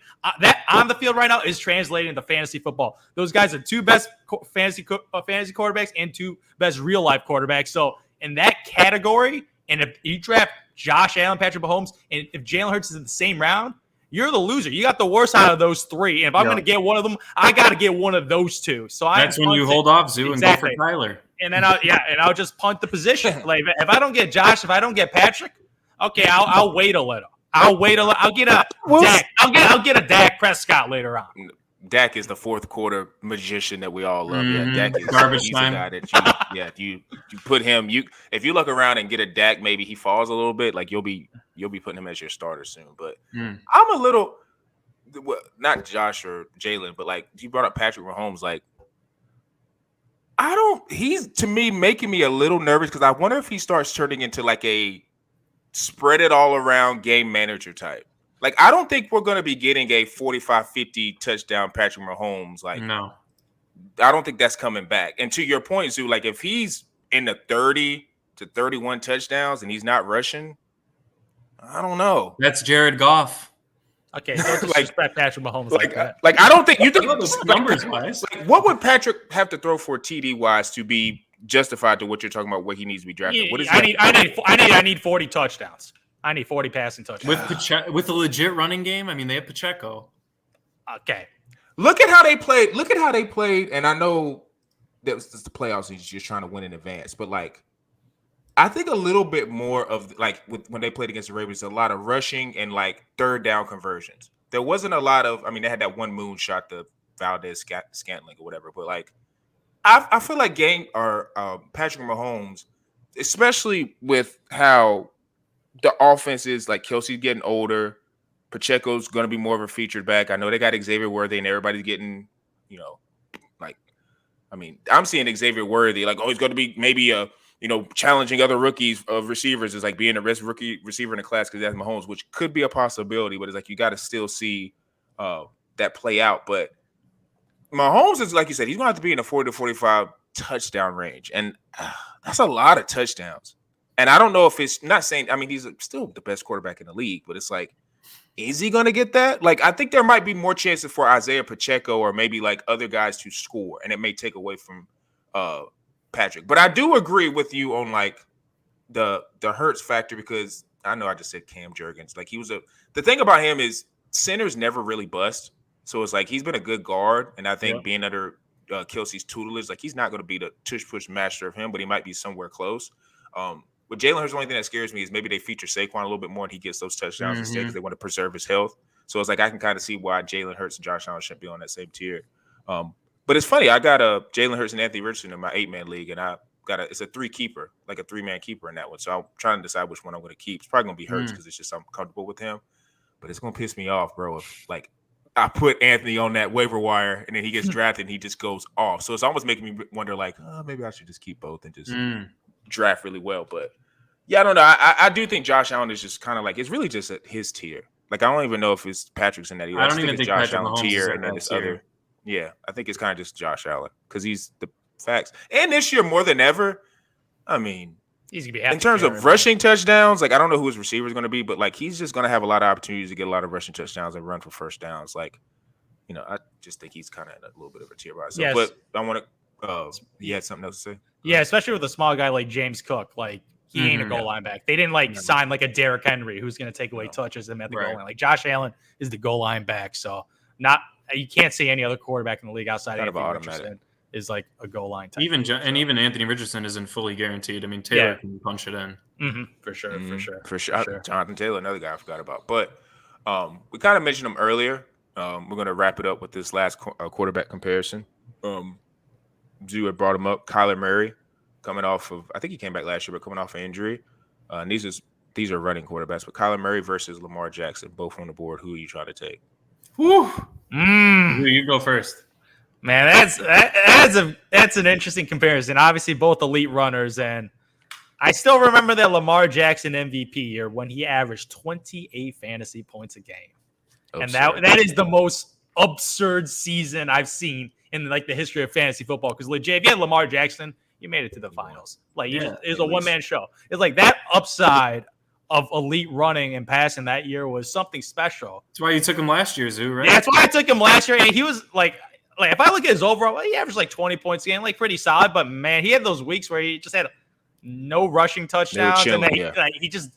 that on the field right now, is translating into fantasy football. Those guys are 2 best fantasy quarterbacks and 2 best real life quarterbacks. So in that category, and if you draft Josh Allen, Patrick Mahomes, and if Jalen Hurts is in the same round, you're the loser. You got the worst out of those 3. And if I'm going to get one of them, I got to get one of those 2. So that's when you hold off Zoo and go for Tyler. And then I'll just punt the position. Like if I don't get Josh, if I don't get Patrick, okay, I'll wait a little. I'll get a Dak. I'll get a Dak Prescott later on. Dak is the fourth quarter magician that we all love. Yeah, Dak is garbage time. Guy that you put him. If you look around and get a Dak, maybe he falls a little bit. Like you'll be putting him as your starter soon. But I'm a little not Josh or Jalen, but like you brought up Patrick Mahomes. Like he's to me making me a little nervous because I wonder if he starts turning into like a spread it all around game manager type. Like, I don't think we're going to be getting a 45-50 touchdown Patrick Mahomes. Like, no, I don't think that's coming back. And to your point, Zoo, like if he's in the 30 to 31 touchdowns and he's not rushing, I don't know. That's Jared Goff. Okay, don't disrespect Patrick Mahomes like that. Like, I don't think you think numbers wise. Like, what would Patrick have to throw for TD wise to be justified to what you're talking about? What he needs to be drafted? What is I need 40 touchdowns. I need 40 passing touchdowns with a legit running game. I mean, they have Pacheco. Okay, look at how they played. And I know that was just the playoffs. He's just trying to win in advance, but like, I think a little bit more of like when they played against the Ravens, a lot of rushing and like third down conversions. There wasn't a lot of. I mean, they had that one moon shot, the Valdez Scantling or whatever, but like. I feel like Patrick Mahomes, especially with how the offense is, like Kelsey's getting older, Pacheco's going to be more of a featured back. I know they got Xavier Worthy and everybody's getting, I'm seeing Xavier Worthy like, he's going to be maybe challenging other rookies of receivers is like being the best rookie receiver in the class because that's Mahomes, which could be a possibility, but it's like you got to still see that play out. But Mahomes is, like you said, he's going to have to be in the 40 to 45 touchdown range. And that's a lot of touchdowns. And I don't know if it's not saying, I mean, he's still the best quarterback in the league, but it's like, is he going to get that? Like, I think there might be more chances for Isaiah Pacheco or maybe like other guys to score, and it may take away from Patrick. But I do agree with you on like the Hurts factor because I know I just said Cam Jurgens. Like the thing about him is centers never really bust. So it's like he's been a good guard, and I think being under Kelsey's tutelage, like he's not going to be the tush push master of him, but he might be somewhere close. with Jalen Hurts, the only thing that scares me is maybe they feature Saquon a little bit more and he gets those touchdowns instead because they want to preserve his health. So it's like I can kind of see why Jalen Hurts and Josh Allen shouldn't be on that same tier. But it's funny. I got a Jalen Hurts and Anthony Richardson in my 8-man league, and I got it's a 3-keeper, like a 3-man keeper in that one. So I'm trying to decide which one I'm going to keep. It's probably going to be Hurts because it's just I'm comfortable with him. But it's going to piss me off, bro, if like I put Anthony on that waiver wire and then he gets drafted and he just goes off. So it's almost making me wonder, like, maybe I should just keep both and just draft really well. But yeah, I don't know. I do think Josh Allen is just kind of like it's really just at his tier. Like I don't even know if it's Patrick's in that either. I don't even think think it's Josh Patrick Allen Mahomes tier is and then in this that tier. other. Yeah, I think it's kind of just Josh Allen because he's the facts. And this year more than ever, I mean, he's gonna be happy in terms of rushing touchdowns, like I don't know who his receiver is going to be, but like he's just going to have a lot of opportunities to get a lot of rushing touchdowns and run for first downs. Like, you know, I just think he's kind of in a little bit of a tier by himself. Yes. But I want to. You had something else to say? Yeah, especially with a small guy like James Cook, like he ain't a goal line back. They didn't like sign like a Derrick Henry who's going to take away touches and at the goal line. Like Josh Allen is the goal line back, so you can't see any other quarterback in the league outside of Anthony Richardson is like a goal line type. Even Anthony Richardson isn't fully guaranteed. I mean, Taylor can punch it in. For sure. Jonathan Taylor, another guy I forgot about. But we kind of mentioned him earlier. We're going to wrap it up with this last quarterback comparison. Zoo had brought him up. Kyler Murray, coming off of, I think he came back last year, but coming off an injury. And these are running quarterbacks. But Kyler Murray versus Lamar Jackson, both on the board. Who are you trying to take? Whew. You go first. Man, that's an interesting comparison. Obviously, both elite runners, and I still remember that Lamar Jackson MVP year when he averaged 28 fantasy points a game, and that is the most absurd season I've seen in like the history of fantasy football. Because legit, if you had Lamar Jackson, you made it to the finals. Like it was a one-man show. It's like that upside of elite running and passing that year was something special. That's why you took him last year, Zoo, right? Yeah, that's why I took him last year. And he was like if I look at his overall, he averaged like 20 points a game, like pretty solid. But man, he had those weeks where he just had no rushing touchdowns. And then he just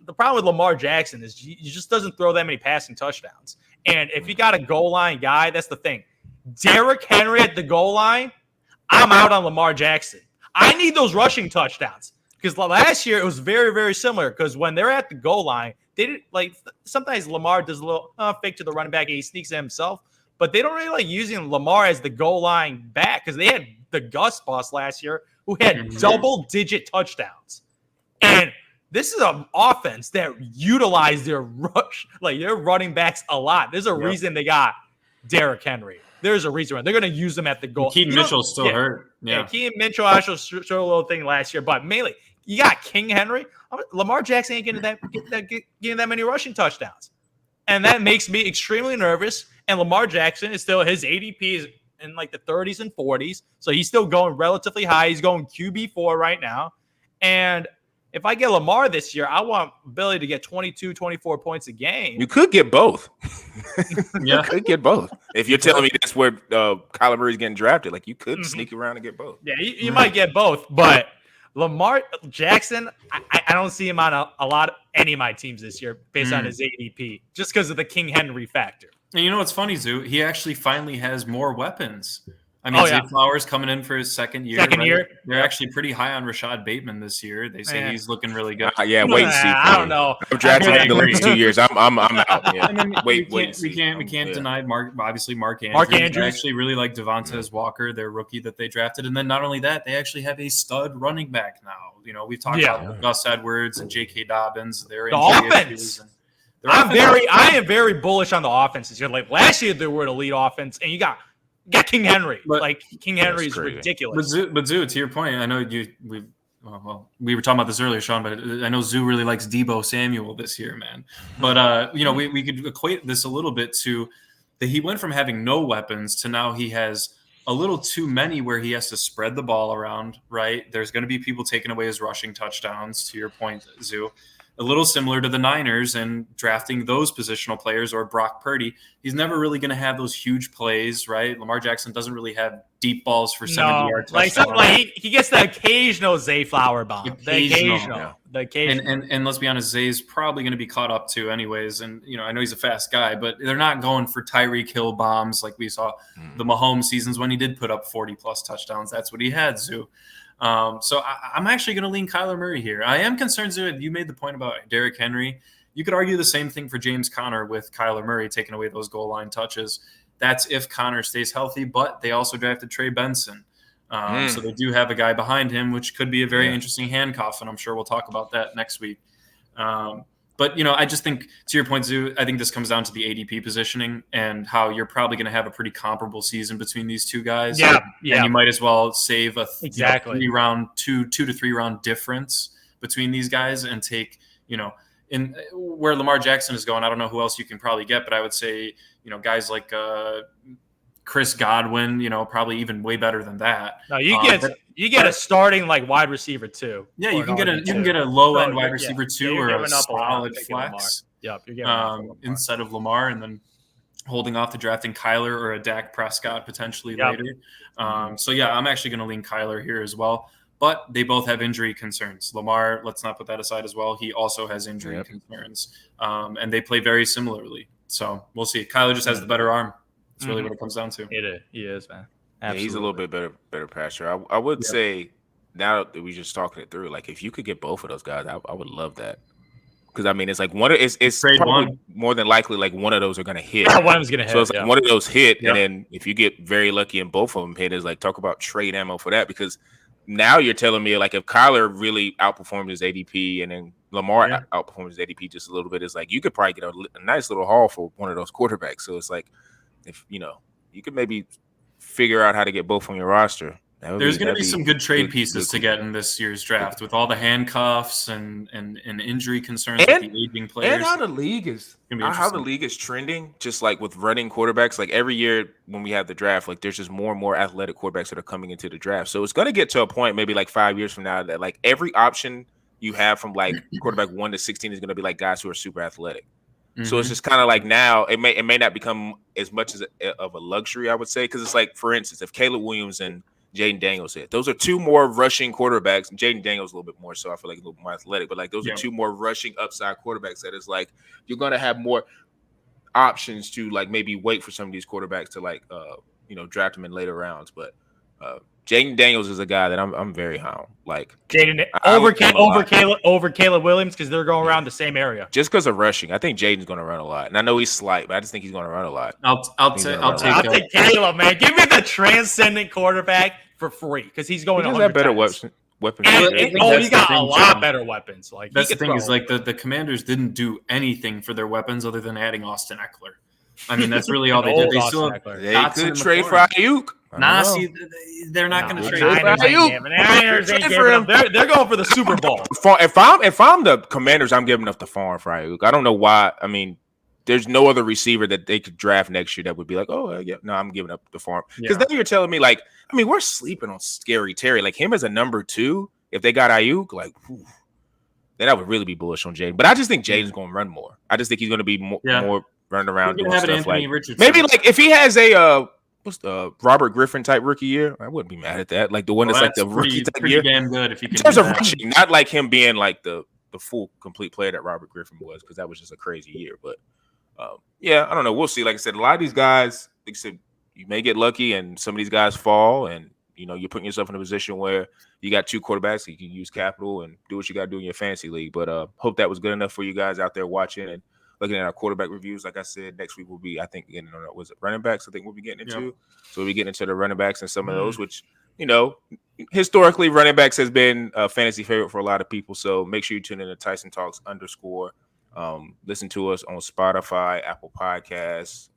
the problem with Lamar Jackson is he just doesn't throw that many passing touchdowns. And if you got a goal line guy, that's the thing. Derrick Henry at the goal line, I'm out on Lamar Jackson. I need those rushing touchdowns. Because last year it was very, very similar. Because when they're at the goal line, they didn't like sometimes Lamar does a little fake to the running back and he sneaks it himself. But they don't really like using Lamar as the goal line back because they had the Gus boss last year who had double-digit touchdowns. And this is an offense that utilized their rush, like their running backs a lot. There's a reason they got Derrick Henry. There's a reason. They're going to use them at the goal. Keaton Mitchell's still hurt. Yeah, Keaton Mitchell actually showed a little thing last year. But mainly, you got King Henry. Lamar Jackson ain't getting that many rushing touchdowns. And that makes me extremely nervous. And Lamar Jackson is still, his ADP is in like the 30s and 40s. So he's still going relatively high. He's going QB4 right now. And if I get Lamar this year, I want Billy to get 22, 24 points a game. You could get both. You could get both. If you're telling me that's where Kyler Murray's getting drafted, like you could sneak around and get both. Yeah, you might get both. But Lamar Jackson, I don't see him on any of my teams this year based on his ADP, just because of the King Henry factor. And you know what's funny, Zoo? He actually finally has more weapons. I mean, Zay Flowers coming in for his second year. They're actually pretty high on Rashad Bateman this year. They say he's looking really good. Wait and see. I don't know. I'm drafting in the last 2 years. I'm out. Yeah. I mean, wait. We can't deny Mark Andrews. Mark Andrews. I actually really like Devontae Walker, their rookie that they drafted. And then not only that, they actually have a stud running back now. You know, we've talked about Gus Edwards and J.K. Dobbins. They're the offense. I am very bullish on the offense this year. Like last year, they were an elite offense, and you got King Henry. King Henry is ridiculous. But Zoo, to your point, I know we were talking about this earlier, Sean, but I know Zoo really likes Deebo Samuel this year, man. But we could equate this a little bit to that he went from having no weapons to now he has a little too many where he has to spread the ball around, right? There's going to be people taking away his rushing touchdowns, to your point, Zoo. A little similar to the Niners and drafting those positional players or Brock Purdy. He's never really going to have those huge plays, right? Lamar Jackson doesn't really have deep balls for 70-yard touchdowns. He gets the occasional Zay Flower bomb. The occasional. And let's be honest, Zay's probably going to be caught up to anyways. And, I know he's a fast guy, but they're not going for Tyreek Hill bombs like we saw the Mahomes seasons when he did put up 40-plus touchdowns. That's what he had, Zoo. So I'm actually going to lean Kyler Murray here. I am concerned, you made the point about Derrick Henry. You could argue the same thing for James Conner with Kyler Murray taking away those goal line touches. That's if Conner stays healthy, but they also drafted Trey Benson. So they do have a guy behind him, which could be a very interesting handcuff, and I'm sure we'll talk about that next week. But, I just think, to your point, Zoo, I think this comes down to the ADP positioning and how you're probably going to have a pretty comparable season between these two guys. Yeah. And you might as well save a Exactly. 2 to 3 round difference between these guys and take, in where Lamar Jackson is going. I don't know who else you can probably get, but I would say, guys like Chris Godwin, probably even way better than that. No, you get a starting like wide receiver too. Yeah, you can get a low end wide receiver too, or a solid flex. Yep, you're giving instead of Lamar, and then holding off to drafting Kyler or a Dak Prescott potentially later. So yeah, I'm actually going to lean Kyler here as well. But they both have injury concerns. Lamar, let's not put that aside as well. He also has injury concerns, and they play very similarly. So we'll see. Kyler just has the better arm. That's really what it comes down to. He is, man. Yeah, he's a little bit better passer. I would say, now that we're just talking it through, like if you could get both of those guys, I would love that. Because I mean, it's like it's probably more than likely like one of those are going to hit. Yeah, one of them's going to hit. So it's like one of those hit, and then if you get very lucky and both of them hit, is like talk about trade ammo for that. Because now you're telling me like if Kyler really outperformed his ADP and then Lamar outperformed his ADP just a little bit, it's like you could probably get a nice little haul for one of those quarterbacks. So it's like if you could maybe figure out how to get both on your roster. There's going to be some good trade pieces to get in this year's draft with all the handcuffs and injury concerns with the aging players. And how the league is trending, just like with running quarterbacks. Like every year when we have the draft, like there's just more and more athletic quarterbacks that are coming into the draft. So it's going to get to a point maybe like 5 years from now that like every option you have from like quarterback 1 to 16 is going to be like guys who are super athletic. So it's just kind of like now it may not become as much of a luxury, I would say, because it's like, for instance, if Caleb Williams and Jaden Daniels hit, those are two more rushing quarterbacks. Jaden Daniels a little bit more, so I feel like a little more athletic, but like those are two more rushing upside quarterbacks that is like you're gonna have more options to like maybe wait for some of these quarterbacks to like draft them in later rounds. But Jaden Daniels is a guy that I'm very high on. Like Jaden over Caleb Williams because they're going around the same area. Just because of rushing, I think Jaden's going to run a lot, and I know he's slight, but I just think he's going to run a lot. I'll take Caleb, man. Give me the transcendent quarterback for free because he's going. He has better weapons. He's got a lot better weapons. Like that's the thing is like the Commanders didn't do anything for their weapons other than adding Austin Eckler. I mean, that's really all they did. They could trade for Ayuk. Nah, see, they're not going to trade for him. They're going for the Super Bowl. If I'm the Commanders, I'm giving up the farm for Ayuk. I don't know why. I mean, there's no other receiver that they could draft next year that would be like, I'm giving up the farm. Because then you're telling me, like, I mean, we're sleeping on Scary Terry. Like, him as a number 2, if they got Ayuk, like, then I would really be bullish on Jaden. But I just think Jaden's going to run more. I just think he's going to be more running around doing stuff like Richardson. Maybe, like, if he has a what's the Robert Griffin type rookie year, I wouldn't be mad at that. Like, the one that's like the rookie type year. Damn good if you can in terms of rushing, not like him being, like, the full, complete player that Robert Griffin was, because that was just a crazy year. But I don't know. We'll see. Like I said, a lot of these guys, like I said, you may get lucky and some of these guys fall, and you're putting yourself in a position where you got 2 quarterbacks, so you can use capital and do what you got to do in your fantasy league. But hope that was good enough for you guys out there watching and looking at our quarterback reviews. Like I said, next week we'll be, I think, getting on was it running backs? I think we'll be getting into. Yep. So we'll be getting into the running backs and some of those, which historically running backs has been a fantasy favorite for a lot of people. So make sure you tune in to Tyson Talks _. Listen to us on Spotify, Apple Podcasts.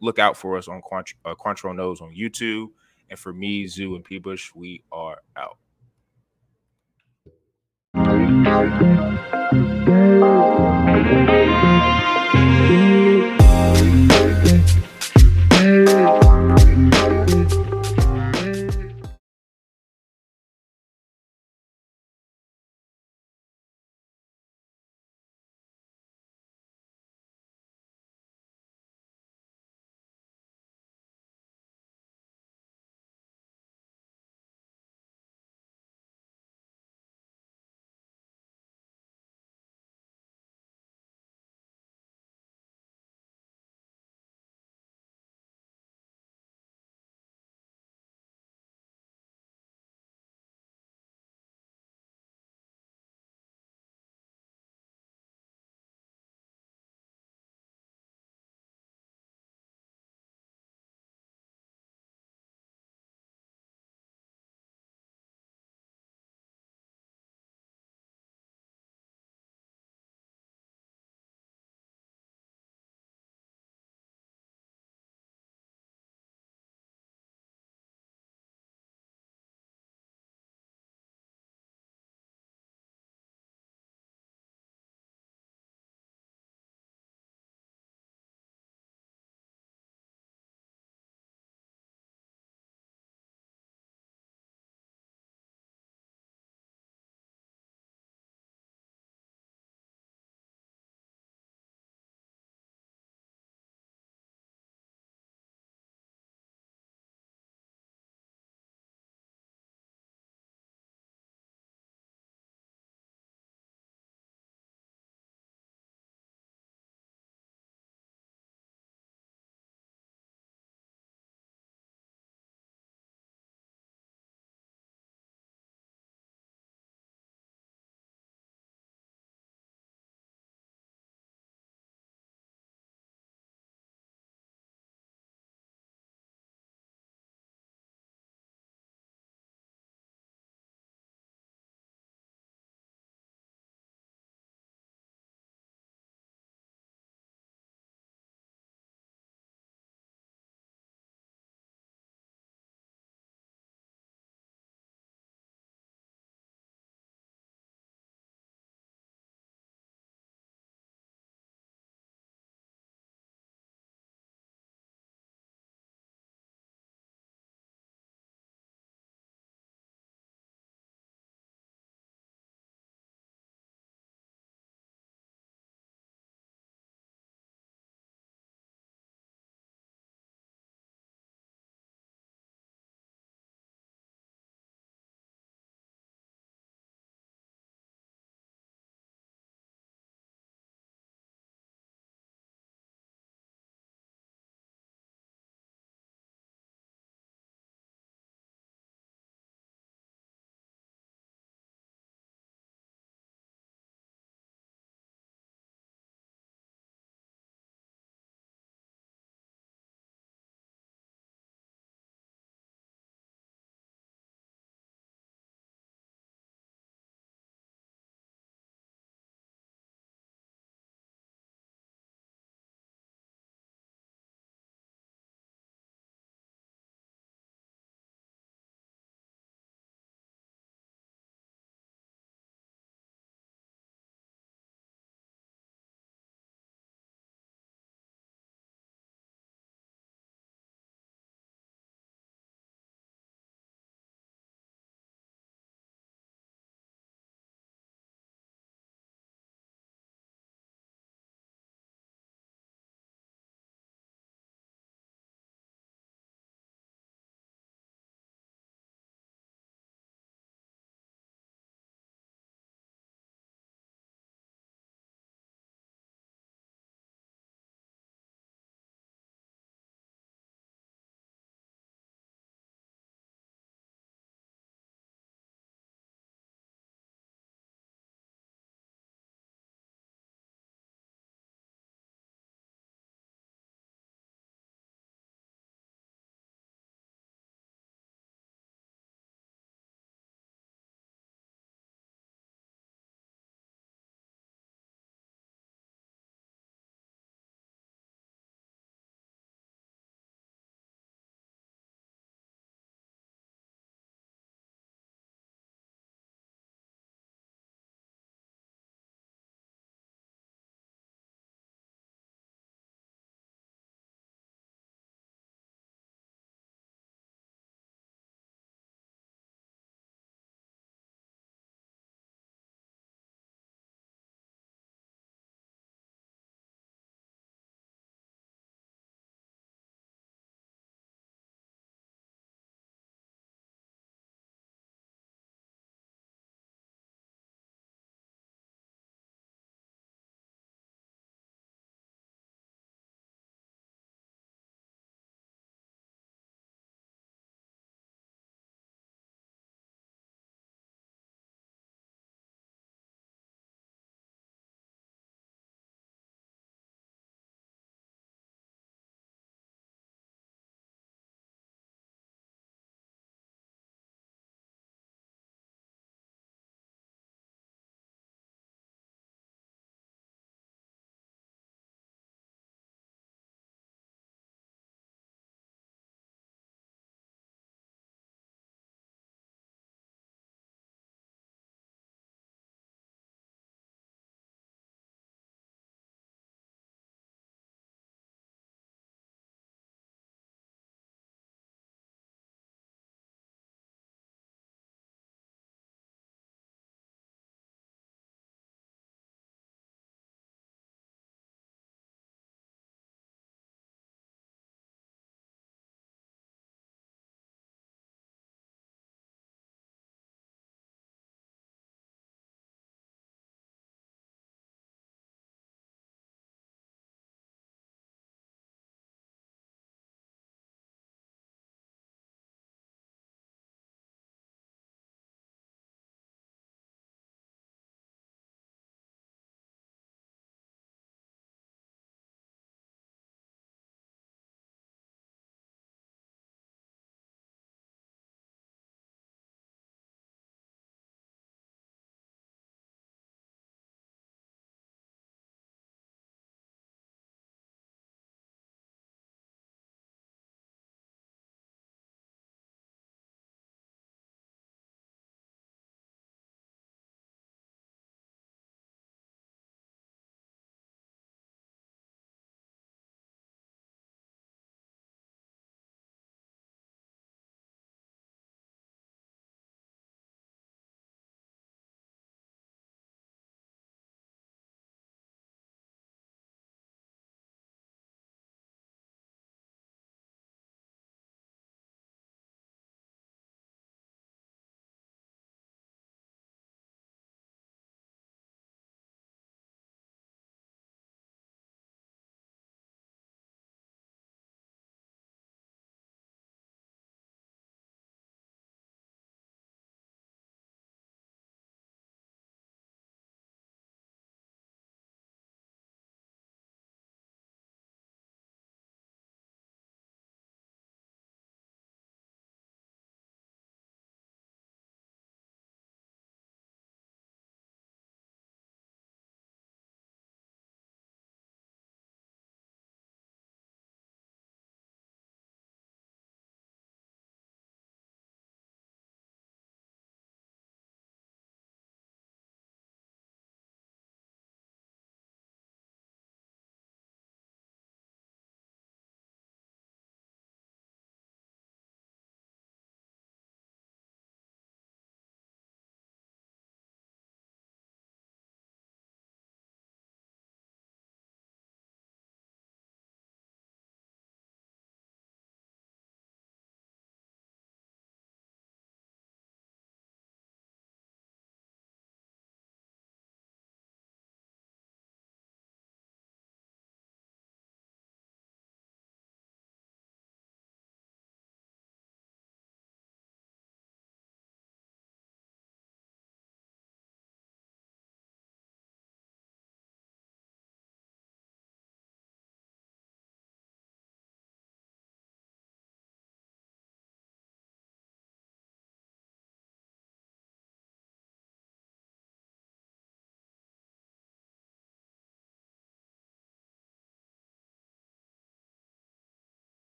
Look out for us on Quantro Knows on YouTube. And for me, Zoo, and P. Bush, we are out.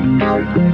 Bye.